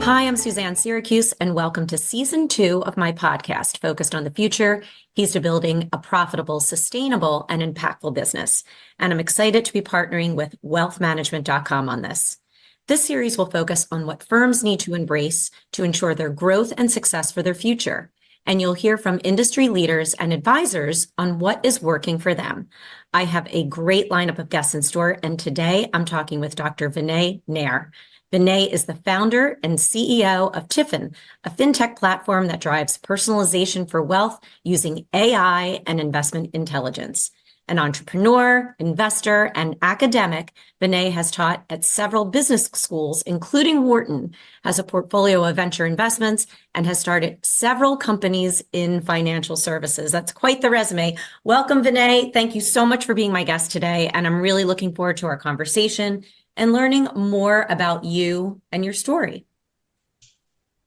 Hi, I'm Suzanne Siracuse, and welcome to season 2 of my podcast focused on the future, keys to building a profitable, sustainable, and impactful business. And I'm excited to be partnering with wealthmanagement.com on this. This series will focus on what firms need to embrace to ensure their growth and success for their future. And you'll hear from industry leaders and advisors on what is working for them. I have a great lineup of guests in store, and today I'm talking with Dr. Vinay Nair. Vinay is the founder and CEO of Tifin, a fintech platform that drives personalization for wealth using AI and investment intelligence. An entrepreneur, investor, and academic, Vinay has taught at several business schools, including Wharton, has a portfolio of venture investments, and has started several companies in financial services. That's quite the resume. Welcome, Vinay. Thank you so much for being my guest today, and I'm really looking forward to our conversation and learning more about you and your story.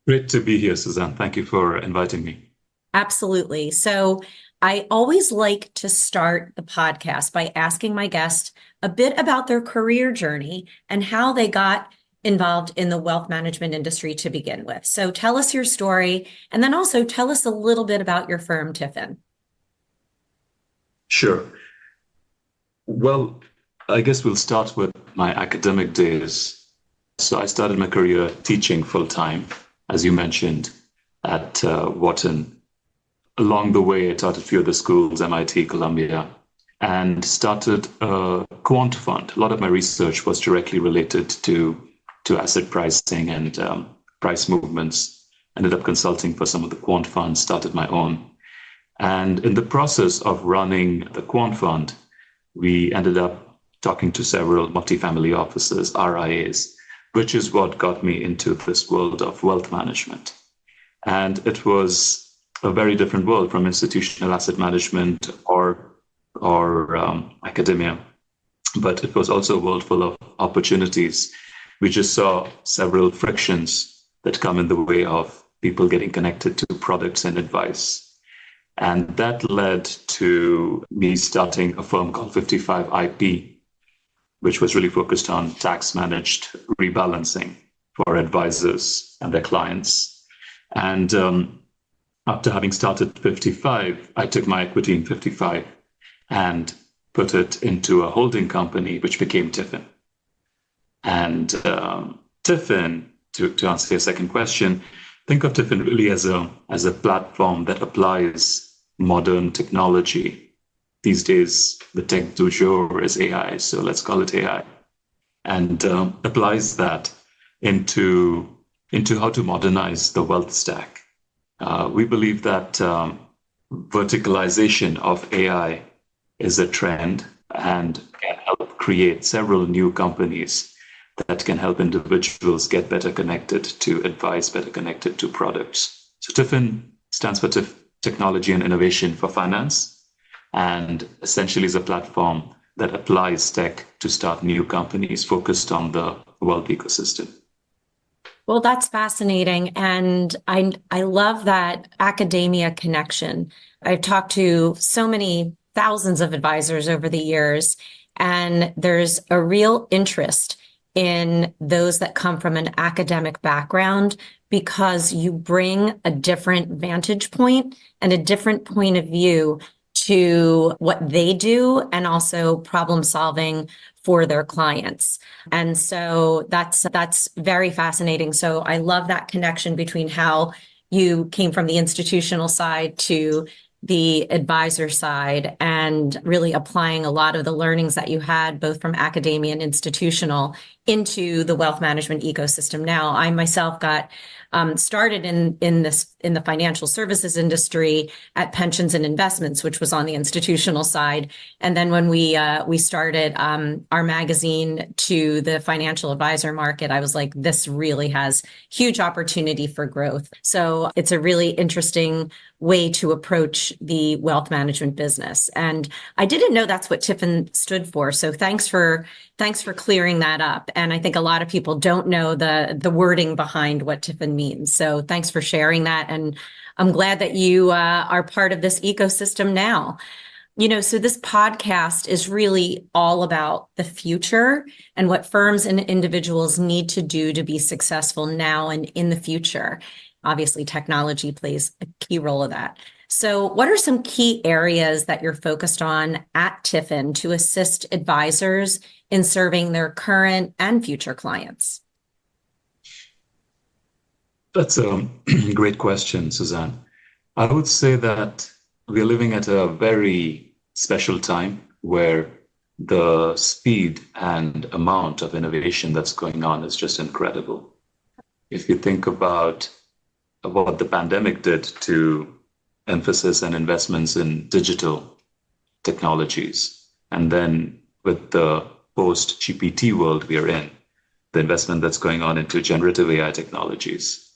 Great to be here, Suzanne. Thank you for inviting me. Absolutely. So I always like to start the podcast by asking my guest a bit about their career journey and how they got involved in the wealth management industry to begin with. So tell us your story, and then also tell us a little bit about your firm, Tifin. Sure. Well, I guess we'll start with my academic days. So I started my career teaching full-time, as you mentioned, at Wharton. Along the way, I taught at a few other schools, MIT, Columbia, and started a quant fund. A lot of my research was directly related to asset pricing and price movements. Ended up consulting for some of the quant funds, started my own. And in the process of running the quant fund, we ended up talking to several multifamily offices, RIAs, which is what got me into this world of wealth management. And it was a very different world from institutional asset management or academia, but it was also a world full of opportunities. We just saw several frictions that come in the way of people getting connected to products and advice. And that led to me starting a firm called 55 IP, which was really focused on tax-managed rebalancing for advisors and their clients. And after having started 55, I took my equity in 55 and put it into a holding company, which became Tifin. And Tifin, to answer your second question, think of Tifin really as a platform that applies modern technology. These days, the tech du jour is AI, so let's call it AI, and applies that into how to modernize the wealth stack. We believe that verticalization of AI is a trend and can help create several new companies that can help individuals get better connected to advice, better connected to products. So Tifin stands for Technology and Innovation for Finance, and essentially is a platform that applies tech to start new companies focused on the wealth ecosystem. Well, that's fascinating. And I love that academia connection. I've talked to so many thousands of advisors over the years, and there's a real interest in those that come from an academic background because you bring a different vantage point and a different point of view to what they do and also problem solving for their clients. And so that's very fascinating. So I love that connection between how you came from the institutional side to the advisor side and really applying a lot of the learnings that you had both from academia and institutional into the wealth management ecosystem. Now, I myself got started in the financial services industry at Pensions and Investments, which was on the institutional side. And then when we started our magazine to the financial advisor market, I was like, this really has huge opportunity for growth. So it's a really interesting way to approach the wealth management business. And I didn't know that's what Tifin stood for. So thanks for clearing that up. And I think a lot of people don't know the wording behind what Tifin means. So thanks for sharing that. And I'm glad that you are part of this ecosystem now. So this podcast is really all about the future and what firms and individuals need to do to be successful now and in the future. Obviously, technology plays a key role of that. So, what are some key areas that you're focused on at Tifin to assist advisors in serving their current and future clients? That's a great question, Suzanne. I would say that we're living at a very special time where the speed and amount of innovation that's going on is just incredible. If you think about what the pandemic did to emphasis and investments in digital technologies, and then with the post GPT world we are in, the investment that's going on into generative AI technologies,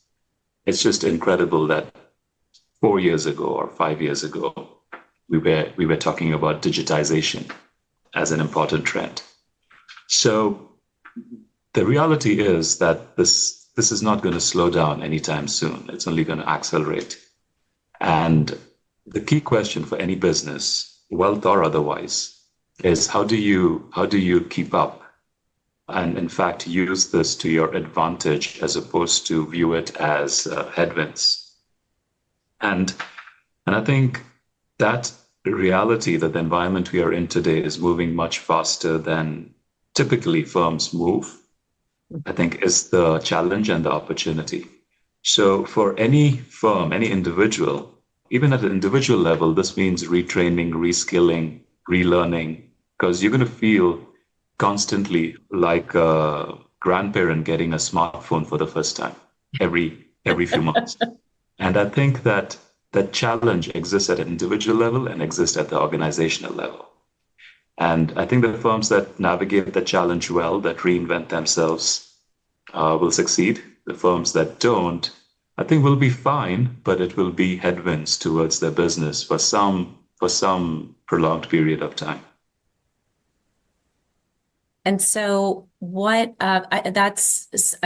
it's just incredible that 4 years ago or 5 years ago, we were talking about digitization as an important trend. So the reality is that this is not going to slow down anytime soon. It's only going to accelerate. And the key question for any business, wealth or otherwise, is how do you keep up and in fact use this to your advantage as opposed to view it as headwinds. And I think that reality, that the environment we are in today is moving much faster than typically firms move, I think is the challenge and the opportunity. So for any firm, any individual, even at an individual level, this means retraining, reskilling, relearning, because you're going to feel constantly like a grandparent getting a smartphone for the first time every few months. And I think that that challenge exists at an individual level and exists at the organizational level. And I think the firms that navigate the challenge well, that reinvent themselves, will succeed. The firms that don't, I think will be fine, but it will be headwinds towards their business for some prolonged period of time. And so I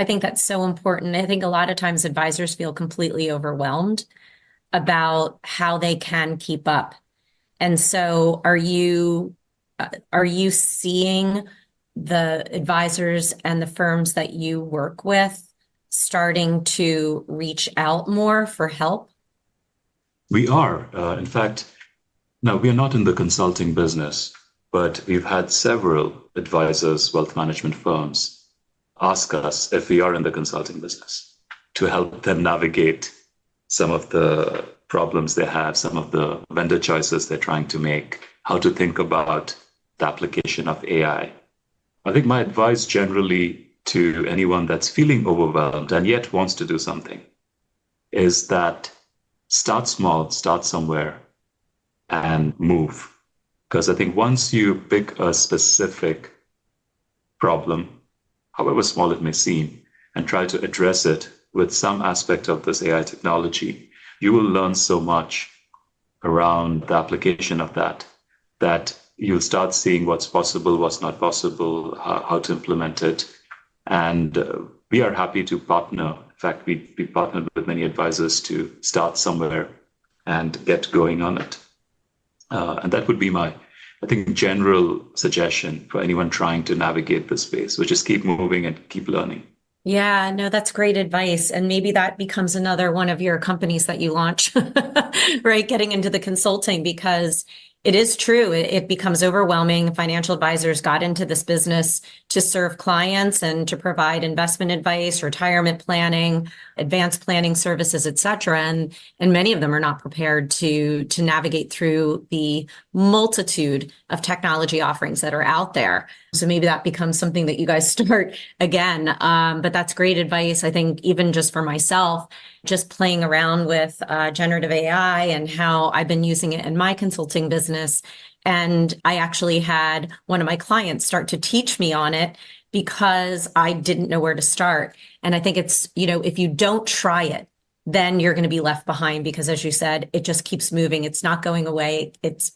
think that's so important. I think a lot of times advisors feel completely overwhelmed about how they can keep up. And so are you seeing the advisors and the firms that you work with starting to reach out more for help? We are. In fact, now we are not in the consulting business, but we've had several advisors, wealth management firms, ask us if we are in the consulting business to help them navigate some of the problems they have, some of the vendor choices they're trying to make, how to think about the application of AI. I think my advice generally to anyone that's feeling overwhelmed and yet wants to do something is that start small, start somewhere, and move. Because I think once you pick a specific problem, however small it may seem, and try to address it with some aspect of this AI technology, you will learn so much around the application of that you'll start seeing what's possible, what's not possible, how to implement it. And we are happy to partner. In fact, we partnered with many advisors to start somewhere and get going on it. And that would be my, I think, general suggestion for anyone trying to navigate the space, which is keep moving and keep learning. Yeah, no, that's great advice. And maybe that becomes another one of your companies that you launch, right? Getting into the consulting, because it is true. It becomes overwhelming. Financial advisors got into this business to serve clients and to provide investment advice, retirement planning, advanced planning services, et cetera. And many of them are not prepared to navigate through the multitude of technology offerings that are out there. So maybe that becomes something that you guys start again. But that's great advice. I think even just for myself, just playing around with generative AI and how I've been using it in my consulting business. And I actually had one of my clients start to teach me on it because I didn't know where to start. And I think it's, if you don't try it, then you're going to be left behind because, as you said, it just keeps moving. It's not going away. It's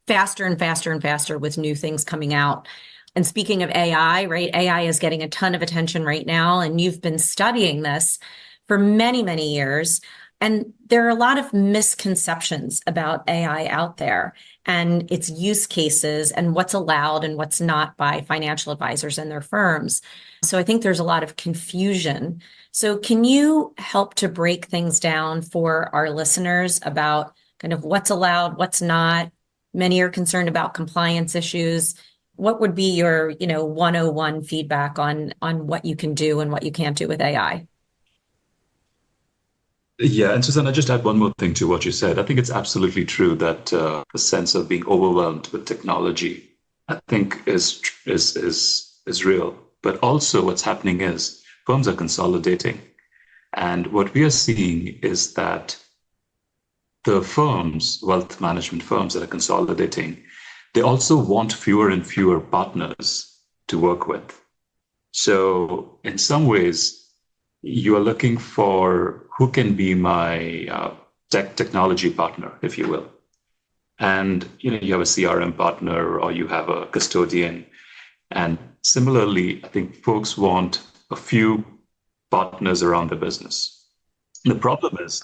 faster and faster and faster with new things coming out. And speaking of AI, right? AI is getting a ton of attention right now. And you've been studying this for many, many years. And there are a lot of misconceptions about AI out there and its use cases and what's allowed and what's not by financial advisors and their firms. So I think there's a lot of confusion. So can you help to break things down for our listeners about kind of what's allowed, what's not? Many are concerned about compliance issues. What would be your, 101 feedback on what you can do and what you can't do with AI? Yeah, and Suzanne, I just add one more thing to what you said. I think it's absolutely true that the sense of being overwhelmed with technology, I think, is real. But also, what's happening is firms are consolidating, and what we are seeing is that the firms, wealth management firms that are consolidating, they also want fewer and fewer partners to work with. So, in some ways, you are looking for who can be my technology partner, if you will. And you have a CRM partner or you have a custodian. And similarly, I think folks want a few partners around the business. The problem is,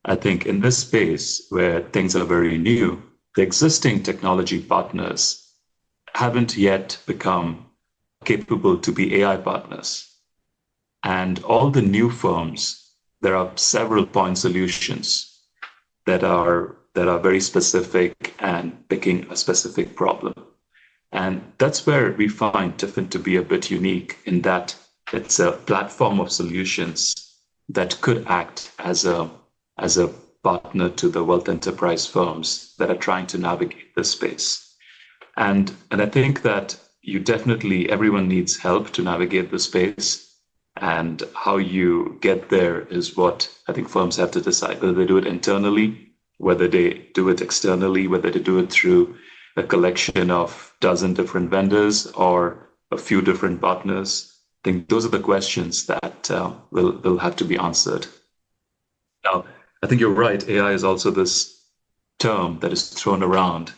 I think in this space where things are very new, the existing technology partners haven't yet become capable to be AI partners. And all the new firms, there are several point solutions that are very specific and picking a specific problem. And that's where we find Tifin to be a bit unique in that it's a platform of solutions that could act as a partner to the wealth enterprise firms that are trying to navigate this space. And I think that everyone needs help to navigate the space. And how you get there is what I think firms have to decide, whether they do it internally, whether they do it externally, whether they do it through a collection of dozen different vendors or a few different partners. I think those are the questions that will have to be answered. Now, I think you're right. AI is also this term that is thrown around.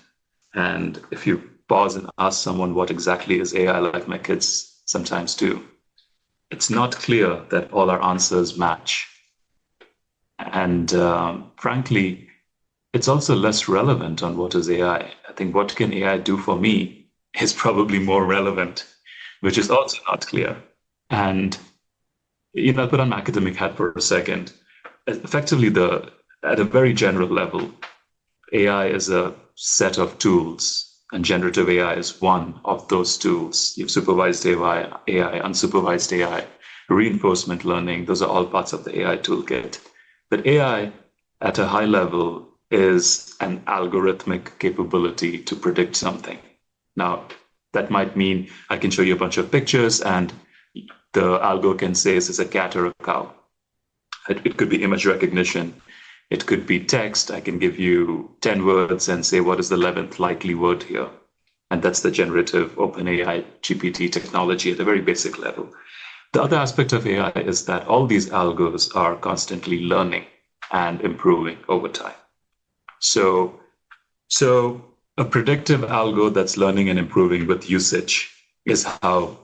And if you pause and ask someone what exactly is AI, like my kids sometimes do, it's not clear that all our answers match. And frankly, it's also less relevant on what is AI. I think what can AI do for me is probably more relevant, which is also not clear. And, I'll put on my academic hat for a second. Effectively, at a very general level, AI is a set of tools. And generative AI is one of those tools. You've supervised AI, unsupervised AI, reinforcement learning. Those are all parts of the AI toolkit. But AI at a high level is an algorithmic capability to predict something. Now, that might mean I can show you a bunch of pictures and the algo can say, is this a cat or a cow? It could be image recognition. It could be text. I can give you 10 words and say, what is the 11th likely word here? And that's the generative OpenAI GPT technology at a very basic level. The other aspect of AI is that all these algos are constantly learning and improving over time. So a predictive algo that's learning and improving with usage is how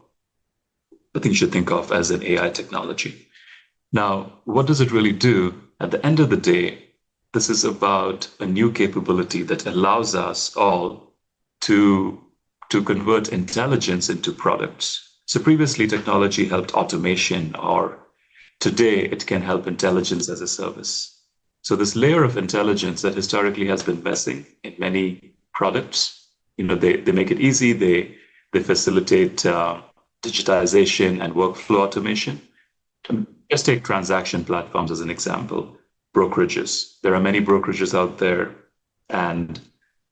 I think you should think of as an AI technology. Now, what does it really do? At the end of the day, this is about a new capability that allows us all to convert intelligence into products. So previously, technology helped automation, or today it can help intelligence as a service. So this layer of intelligence that historically has been missing in many products, they make it easy. They facilitate digitization and workflow automation. Just take transaction platforms as an example. Brokerages. There are many brokerages out there, and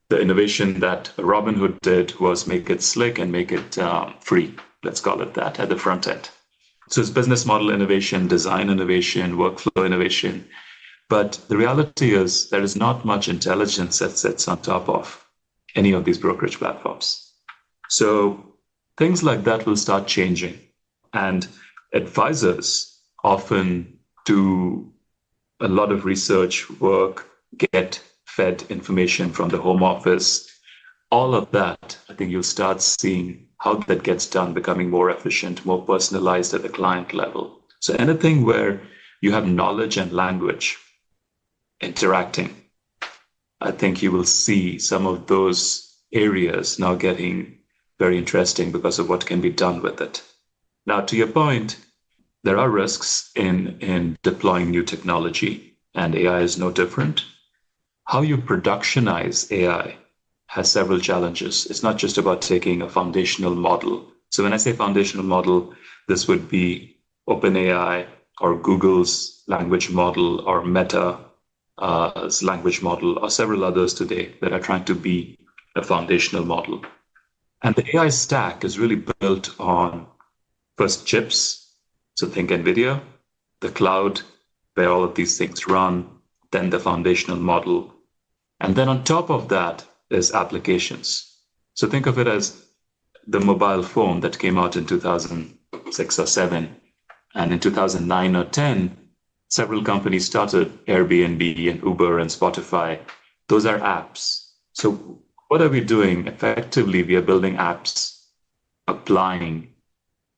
the innovation that Robinhood did was make it slick and make it free, let's call it that, at the front end. So it's business model innovation, design innovation, workflow innovation. But the reality is there is not much intelligence that sits on top of any of these brokerage platforms. So things like that will start changing. And advisors often do a lot of research work, get fed information from the home office. All of that, I think you'll start seeing how that gets done, becoming more efficient, more personalized at the client level. So anything where you have knowledge and language interacting, I think you will see some of those areas now getting very interesting because of what can be done with it. Now, to your point, there are risks in deploying new technology, and AI is no different. How you productionize AI has several challenges. It's not just about taking a foundational model. So when I say foundational model, this would be OpenAI or Google's language model or Meta's language model or several others today that are trying to be a foundational model. And the AI stack is really built on first chips. So think NVIDIA, the cloud, where all of these things run, then the foundational model. And then on top of that is applications. So think of it as the mobile phone that came out in 2006 or 7. And in 2009 or 10, several companies started Airbnb and Uber and Spotify. Those are apps. So what are we doing? Effectively, we are building apps applying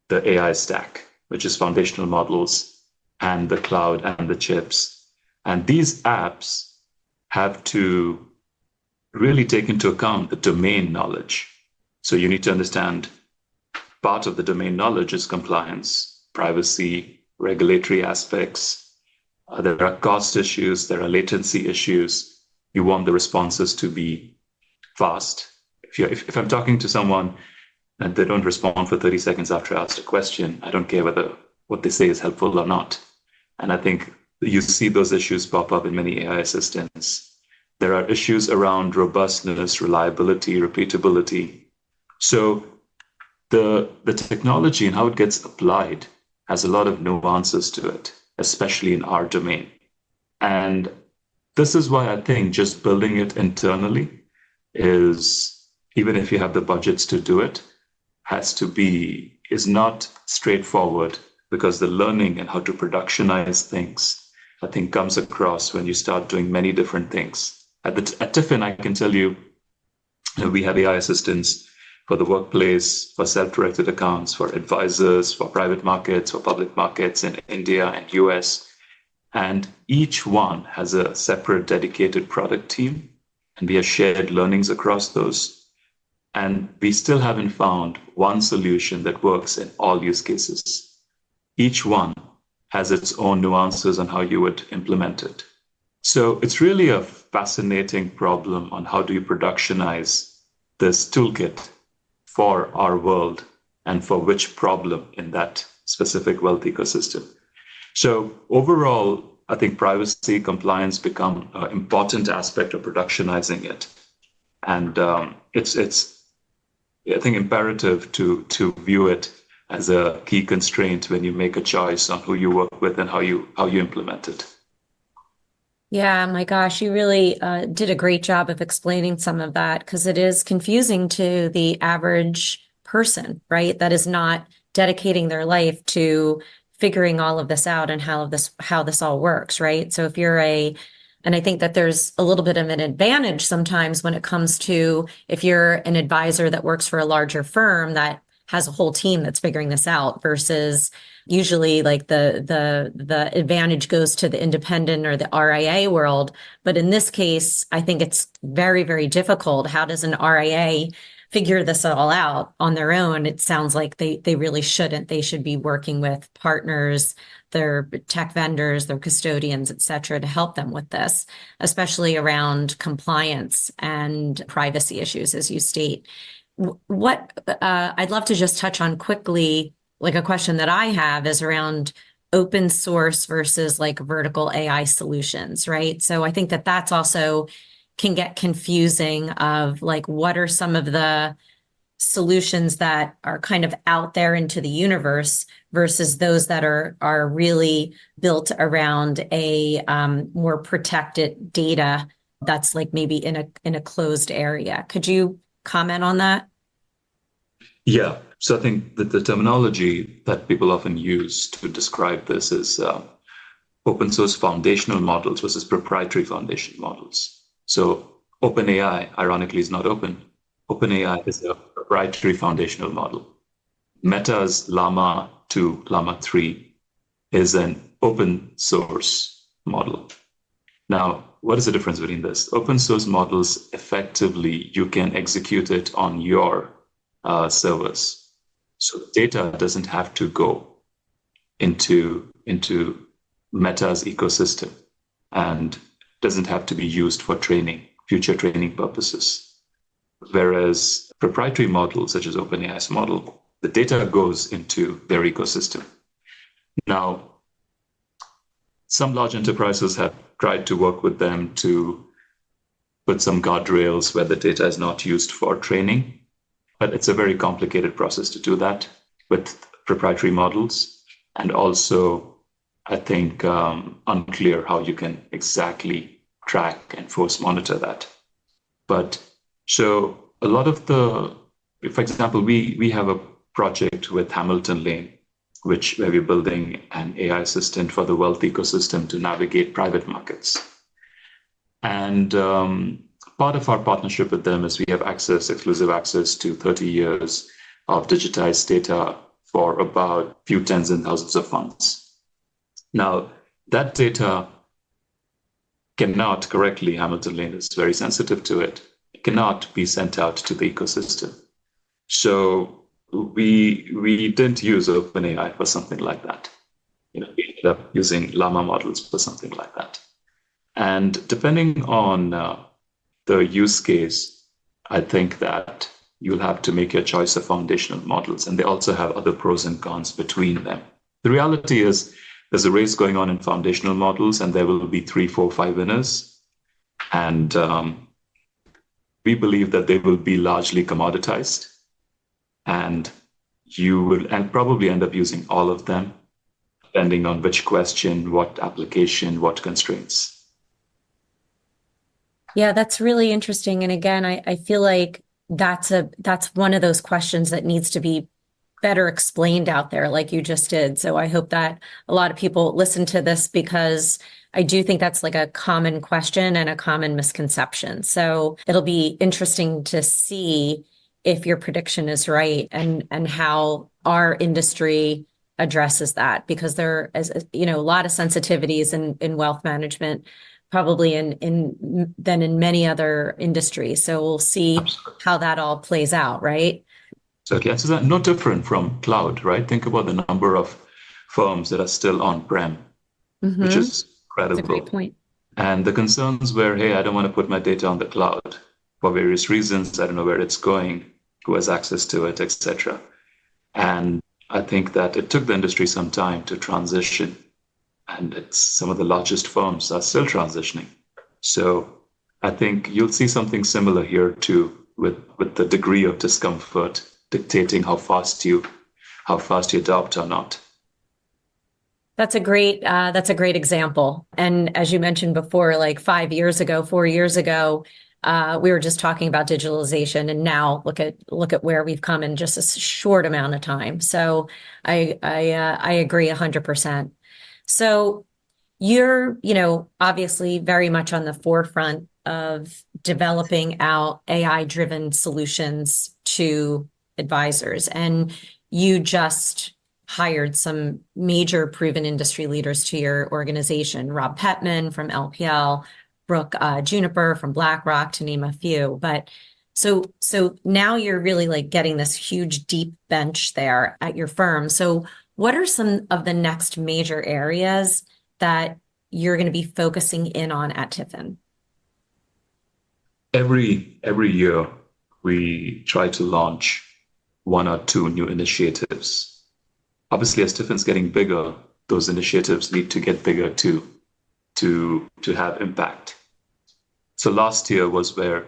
the AI stack, which is foundational models and the cloud and the chips. And these apps have to really take into account the domain knowledge. So you need to understand part of the domain knowledge is compliance, privacy, regulatory aspects. There are cost issues, there are latency issues. You want the responses to be fast. If I'm talking to someone and they don't respond for 30 seconds after I asked a question, I don't care whether what they say is helpful or not. And I think you see those issues pop up in many AI assistants. There are issues around robustness, reliability, repeatability. So the technology and how it gets applied has a lot of nuances to it, especially in our domain. And this is why I think just building it internally is, even if you have the budgets to do it, is not straightforward, because the learning and how to productionize things, I think, comes across when you start doing many different things. At Tifin, I can tell you, we have AI assistants for the workplace, for self-directed accounts, for advisors, for private markets, for public markets in India and US. And each one has a separate dedicated product team, and we have shared learnings across those. And we still haven't found one solution that works in all use cases. Each one has its own nuances on how you would implement it. So it's really a fascinating problem on how do you productionize this toolkit for our world and for which problem in that specific wealth ecosystem. So overall, I think privacy compliance become an important aspect of productionizing it. And it's I think imperative to view it as a key constraint when you make a choice on who you work with and how you implement it. Yeah, my gosh, you really did a great job of explaining some of that, because it is confusing to the average person, right? That is not dedicating their life to figuring all of this out and how this all works, right? So and I think that there's a little bit of an advantage sometimes when it comes to if you're an advisor that works for a larger firm that has a whole team that's figuring this out, versus usually like the advantage goes to the independent or the RIA world. But in this case, I think it's very, very difficult. How does an RIA figure this all out on their own? It sounds like they really shouldn't. They should be working with partners, their tech vendors, their custodians, et cetera, to help them with this, especially around compliance and privacy issues, as you state. What I'd love to just touch on quickly, like a question that I have is around open source versus like vertical AI solutions, right? So I think that that's also can get confusing of like, what are some of the solutions that are kind of out there into the universe versus those that are really built around a more protected data that's like maybe in a closed area. Could you comment on that? Yeah. So I think that the terminology that people often use to describe this is open source foundational models versus proprietary foundation models. So OpenAI, ironically, is not open. OpenAI is a proprietary foundational model. Meta's Llama 2, Llama 3 is an open source model. Now, what is the difference between this? Open source models, effectively, you can execute it on your servers. So data doesn't have to go into Meta's ecosystem and doesn't have to be used for training, future training purposes. Whereas proprietary models, such as OpenAI's model, the data goes into their ecosystem. Now, some large enterprises have tried to work with them to put some guardrails where the data is not used for training, but it's a very complicated process to do that with proprietary models. And also, I think, unclear how you can exactly track and force monitor that. But so a lot of for example, we have a project with Hamilton Lane, where we're building an AI assistant for the wealth ecosystem to navigate private markets. And part of our partnership with them is we have exclusive access to 30 years of digitized data for about a few tens and thousands of funds. Now, that data cannot correctly, Hamilton Lane is very sensitive to it, cannot be sent out to the ecosystem. So we didn't use OpenAI for something like that. We ended up using Llama models for something like that. And depending on the use case, I think that you'll have to make your choice of foundational models, and they also have other pros and cons between them. The reality is there's a race going on in foundational models, and there will be 3, 4, 5 winners. And we believe that they will be largely commoditized, and you will probably end up using all of them, depending on which question, what application, what constraints. Yeah, that's really interesting. And again, I feel like that's one of those questions that needs to be better explained out there, like you just did. So I hope that a lot of people listen to this, because I do think that's like a common question and a common misconception. So it'll be interesting to see if your prediction is right, and how our industry addresses that, because there is a lot of sensitivities in wealth management, probably in many other industries. So we'll see how that all plays out, right? Certainly. And so that's no different from cloud, right? Think about the number of firms that are still on-prem, which is incredible. That's a great point. And the concerns were, hey, I don't want to put my data on the cloud for various reasons. I don't know where it's going, who has access to it, etc. And I think that it took the industry some time to transition, and some of the largest firms are still transitioning. So I think you'll see something similar here too, with the degree of discomfort dictating how fast you adopt or not. That's a great example. And as you mentioned before, like 4 years ago, we were just talking about digitalization, and now look at where we've come in just a short amount of time. So I agree 100%. So you're, obviously very much on the forefront of developing out AI-driven solutions to advisors, and you just hired some major proven industry leaders to your organization: Rob Petman from LPL, Brooke Juniper from BlackRock, to name a few. But so now you're really like getting this huge, deep bench there at your firm. So what are some of the next major areas that you're going to be focusing in on at Tifin? Every year, we try to launch 1 or 2 new initiatives. Obviously, as Tifin's getting bigger, those initiatives need to get bigger too, to have impact. So last year was where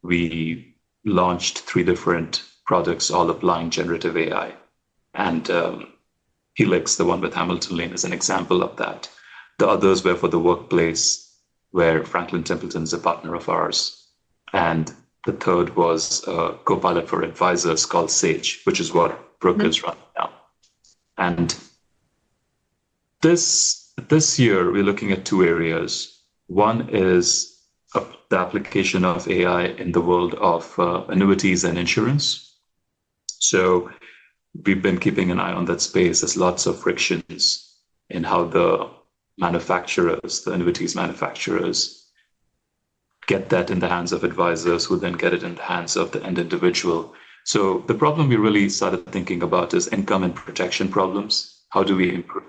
we launched 3 different products, all applying generative AI. And Helix, the one with Hamilton Lane, is an example of that. The others were for the workplace, where Franklin Templeton is a partner of ours. And the third was a Copilot for advisors called Sage, which is what Brooke is running now. And this year, we're looking at 2 areas. One is the application of AI in the world of annuities and insurance. So we've been keeping an eye on that space. There's lots of frictions in how the annuities manufacturers get that in the hands of advisors who then get it in the hands of the end individual. So the problem we really started thinking about is income and protection problems. How do we improve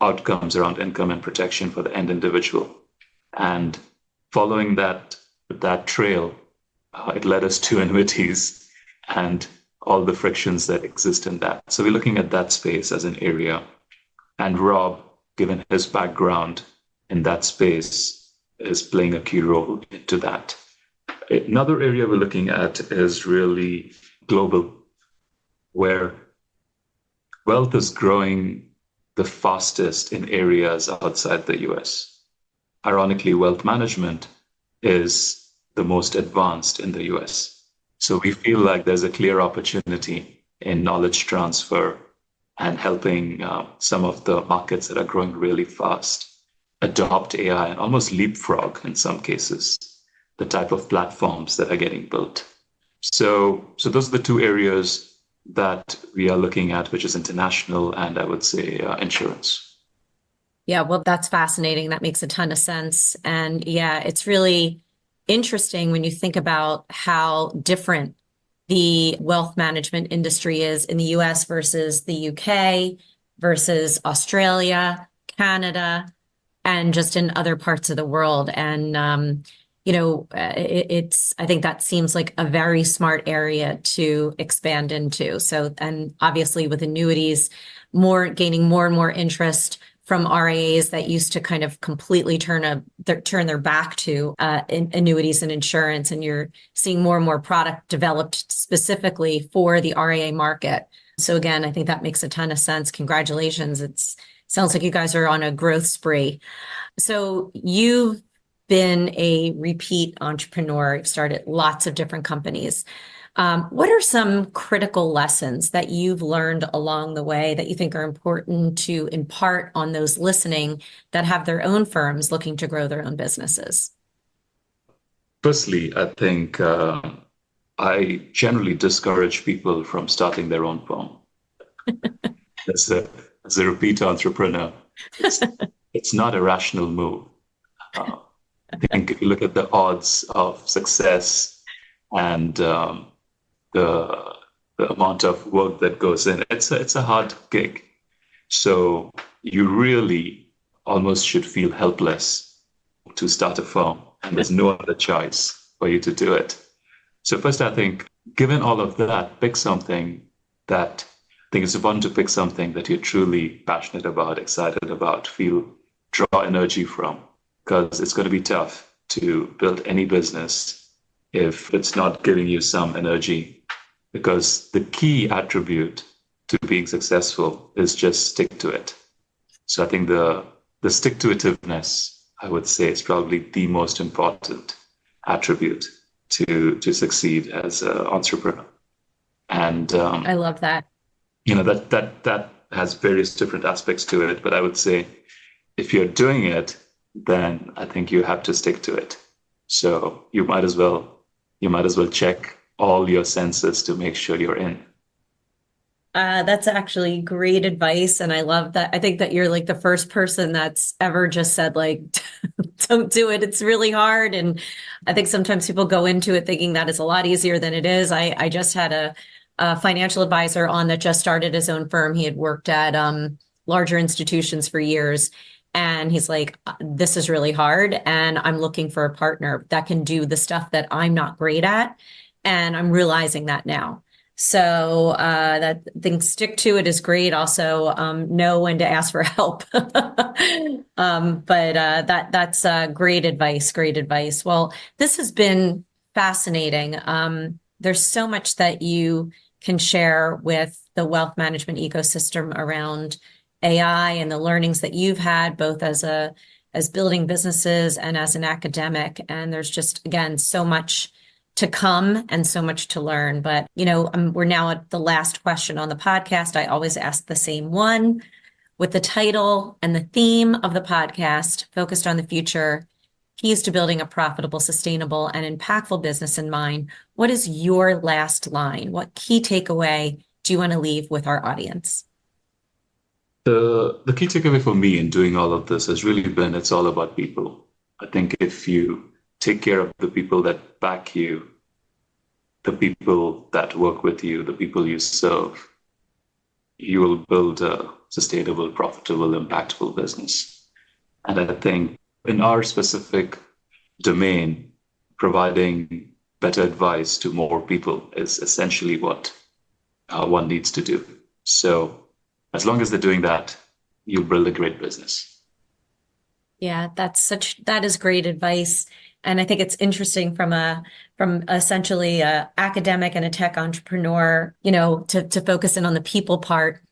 outcomes around income and protection for the end individual? And following that trail, it led us to annuities and all the frictions that exist in that. So we're looking at that space as an area. And Rob, given his background in that space, is playing a key role into that. Another area we're looking at is really global, where wealth is growing the fastest in areas outside the US. Ironically, wealth management is the most advanced in the US. So we feel like there's a clear opportunity in knowledge transfer and helping some of the markets that are growing really fast adopt AI and almost leapfrog in some cases the type of platforms that are getting built. So those are the two areas that we are looking at, which is international and I would say insurance. Yeah, well, that's fascinating. That makes a ton of sense. And yeah, it's really interesting when you think about how different the wealth management industry is in the US versus the UK versus Australia, Canada, and just in other parts of the world. And, I think that seems like a very smart area to expand into. So, and obviously with annuities, gaining more and more interest from RIAs that used to kind of completely turn their back to annuities and insurance, and you're seeing more and more product developed specifically for the RIA market. So again, I think that makes a ton of sense. Congratulations. Sounds like you guys are on a growth spree. So you've been a repeat entrepreneur. You've started lots of different companies. What are some critical lessons that you've learned along the way that you think are important to impart on those listening that have their own firms looking to grow their own businesses? Firstly, I think I generally discourage people from starting their own firm. As a repeat entrepreneur, it's not a rational move. I think if you look at the odds of success and the amount of work that goes in, it's a hard gig. So you really almost should feel helpless to start a firm, and there's no other choice for you to do it. So first, I think, given all of that, pick something that I think it's important to pick something that you're truly passionate about, excited about, draw energy from, because it's going to be tough to build any business if it's not giving you some energy, because the key attribute to being successful is just stick to it. So I think the stick-to-itiveness, I would say, is probably the most important attribute to succeed as an entrepreneur. And I love that. That has various different aspects to it, but I would say if you're doing it, then I think you have to stick to it. So you might as well check all your senses to make sure you're in. That's actually great advice. And I love that. I think that you're like the first person that's ever just said, like, don't do it. It's really hard. And I think sometimes people go into it thinking that it's a lot easier than it is. I just had a financial advisor on that just started his own firm. He had worked at larger institutions for years. And he's like, this is really hard. And I'm looking for a partner that can do the stuff that I'm not great at. And I'm realizing that now. So that thing, stick to it is great. Also, know when to ask for help. But that's great advice. Great advice. Well, this has been fascinating. There's so much that you can share with the wealth management ecosystem around AI and the learnings that you've had, both as building businesses and as an academic. And there's just, again, so much to come and so much to learn. But, we're now at the last question on the podcast. I always ask the same one, with the title and the theme of the podcast focused on the future, keys to building a profitable, sustainable, and impactful business in mind. What is your last line? What key takeaway do you want to leave with our audience? The key takeaway for me in doing all of this has really been, it's all about people. I think if you take care of the people that back you, the people that work with you, the people you serve, you will build a sustainable, profitable, impactful business. And I think in our specific domain, providing better advice to more people is essentially what one needs to do. So as long as they're doing that, you'll build a great business. Yeah, that is great advice. And I think it's interesting from essentially a academic and a tech entrepreneur, to focus in on the people part.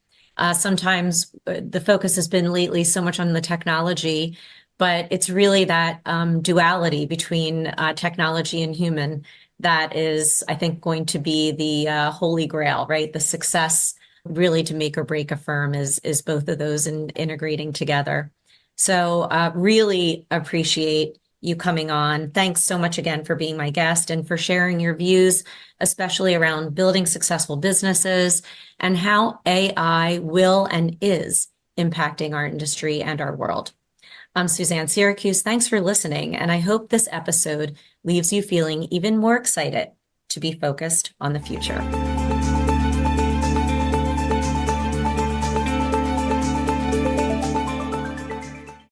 Sometimes the focus has been lately so much on the technology, but it's really that duality between technology and human that is, I think, going to be the holy grail, right? The success really to make or break a firm is both of those and integrating together. So really appreciate you coming on. Thanks so much again for being my guest and for sharing your views, especially around building successful businesses and how AI will and is impacting our industry and our world. I'm Suzanne Siracuse. Thanks for listening, and I hope this episode leaves you feeling even more excited to be focused on the future.